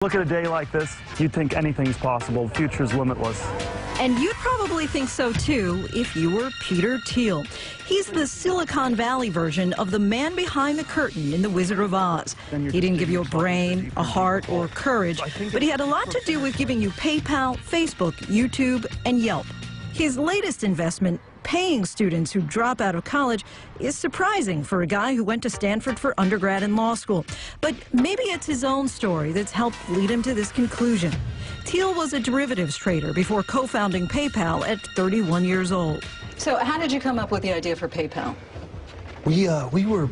Look at a day like this, you'd think anything's possible. The future's limitless. And you'd probably think so, too, if you were Peter Thiel. He's the Silicon Valley version of the man behind the curtain in The Wizard of Oz. He didn't give you a brain, a heart, or courage, but he had a lot to do with giving you PayPal, Facebook, YouTube, and Yelp. His latest investment, paying students who drop out of college, is surprising for a guy who went to Stanford for undergrad and law school. But maybe it's his own story that's helped lead him to this conclusion. Thiel was a derivatives trader before co-founding PayPal at 31 years old. So how did you come up with the idea for PayPal? We were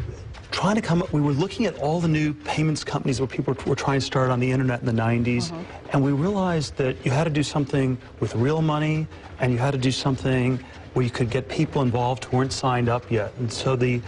trying to come up, we were looking at all the new payments companies where people were trying to start on the internet in the 90s, and we realized that you had to do something with real money, and you had to do something where you could get people involved who weren't signed up yet. And so the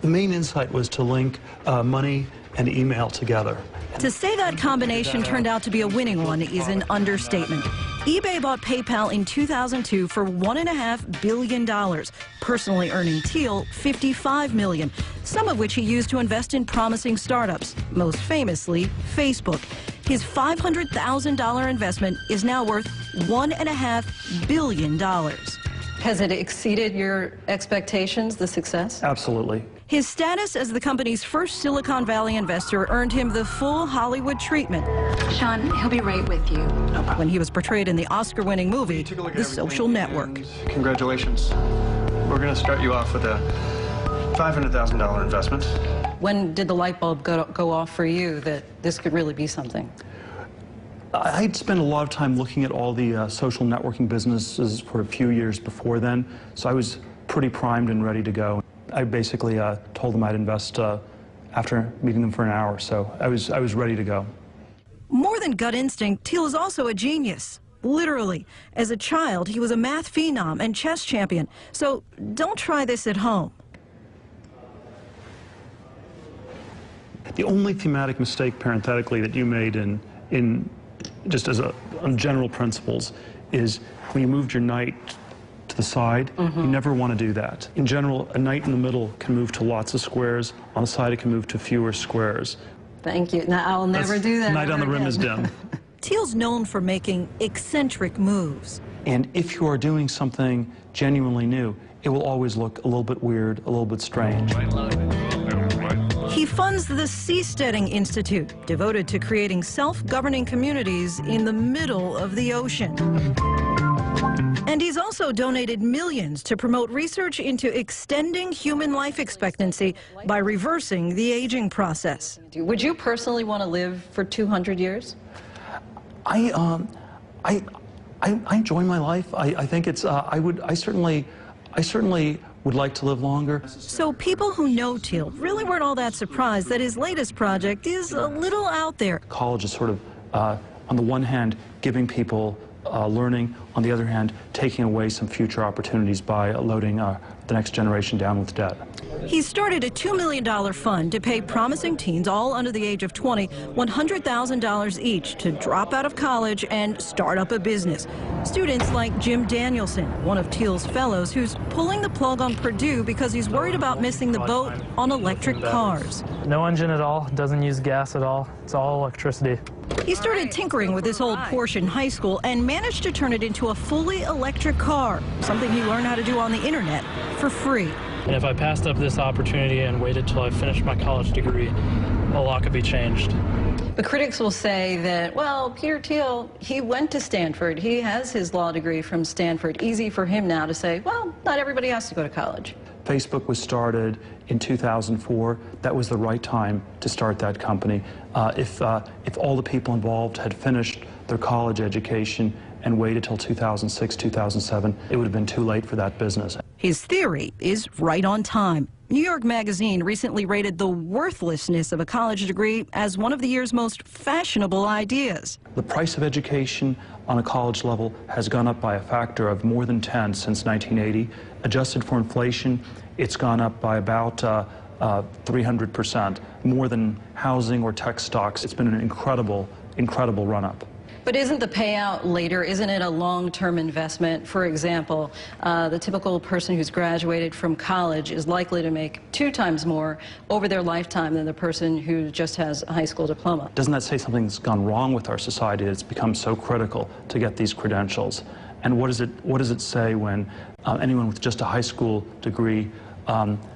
main insight was to link money and email together. To say that combination turned out to be a winning one is an understatement. eBay bought PayPal in 2002 for $1.5 billion, personally earning Thiel $55 million, some of which he used to invest in promising startups, most famously Facebook. His $500,000 investment is now worth $1.5 billion. Has it exceeded your expectations, the success? Absolutely. His status as the company's first Silicon Valley investor earned him the full Hollywood treatment. Sean, he'll be right with you. When he was portrayed in the Oscar-winning movie, The Social Network. Congratulations. We're going to start you off with a $500,000 investment. When did the light bulb go off for you that this could really be something? I'd spent a lot of time looking at all the social networking businesses for a few years before then, so I was pretty primed and ready to go. I basically told them I'd invest after meeting them for an hour, so I was ready to go. More than gut instinct, Thiel is also a genius. Literally. As a child, he was a math phenom and chess champion, so don't try this at home. The only thematic mistake, parenthetically, that you made in just as on general principles is when you moved your knight to the side, you never want to do that. In general, a knight in the middle can move to lots of squares. On the side, it can move to fewer squares. Thank you. Now, I'll never do that. Knight on the rim is dim. Thiel's known for making eccentric moves. And if you are doing something genuinely new, it will always look a little bit weird, a little bit strange. He funds the Seasteading Institute, devoted to creating self-governing communities in the middle of the ocean. And he's also donated millions to promote research into extending human life expectancy by reversing the aging process. Would you personally want to live for 200 years? I enjoy my life. I think it's, I certainly would like to live longer. So people who know Thiel really weren't all that surprised that his latest project is a little out there. College is sort of, on the one hand, giving people learning, on the other hand, taking away some future opportunities by loading the next generation down with debt. He started a $2 million fund to pay promising teens, all under the age of 20, $100,000 each to drop out of college and start up a business. Students like Jim Danielson, one of Thiel's fellows, who's pulling the plug on Purdue because he's worried about missing the boat on electric cars. No engine at all, doesn't use gas at all, it's all electricity. He started tinkering with this old Porsche in high school and managed to turn it into a fully electric car, something he learned how to do on the internet for free. And if I passed up this opportunity and waited till I finished my college degree, a lot could be changed. The critics will say that, well, Peter Thiel, he went to Stanford. He has his law degree from Stanford. Easy for him now to say, well, not everybody has to go to college. Facebook was started in 2004. That was the right time to start that company. If all the people involved had finished their college education and waited till 2006, 2007, it would have been too late for that business. His theory is right on time. New York Magazine recently rated the worthlessness of a college degree as one of the year's most fashionable ideas. The price of education on a college level has gone up by a factor of more than 10 since 1980. Adjusted for inflation, it's gone up by about 300%, more than housing or tech stocks. It's been an incredible run-up. But isn't the payout later, isn't it a long-term investment? For example, the typical person who's graduated from college is likely to make 2 times more over their lifetime than the person who just has a high school diploma. Doesn't that say something's gone wrong with our society that's become so critical to get these credentials? And what does it say when anyone with just a high school degree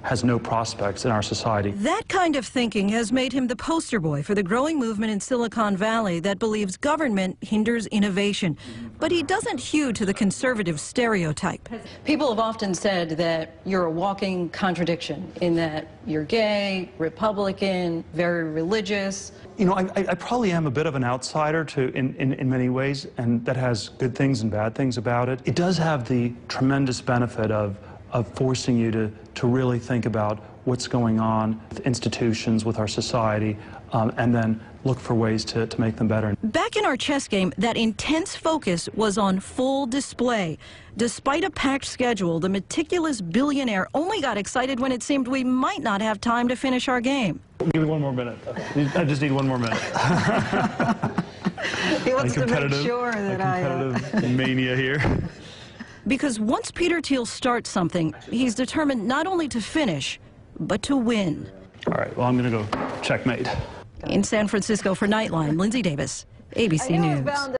has no prospects in our society? That kind of thinking has made him the poster boy for the growing movement in Silicon Valley that believes government hinders innovation. But he doesn't hew to the conservative stereotype. People have often said that you're a walking contradiction in that you're gay, Republican, very religious. You know, I probably am a bit of an outsider in many ways, and that has good things and bad things about it. It does have the tremendous benefit of forcing you to really think about what's going on with institutions, with our society, and then look for ways to make them better. Back in our chess game, that intense focus was on full display. Despite a packed schedule, the meticulous billionaire only got excited when it seemed we might not have time to finish our game. Give me 1 more minute. I just need 1 more minute. He wants to make sure that competitive mania here. Because once Peter Thiel starts something, he's determined not only to finish, but to win. All right, well, I'm going to go checkmate. In San Francisco for Nightline, Lindsay Davis, ABC News.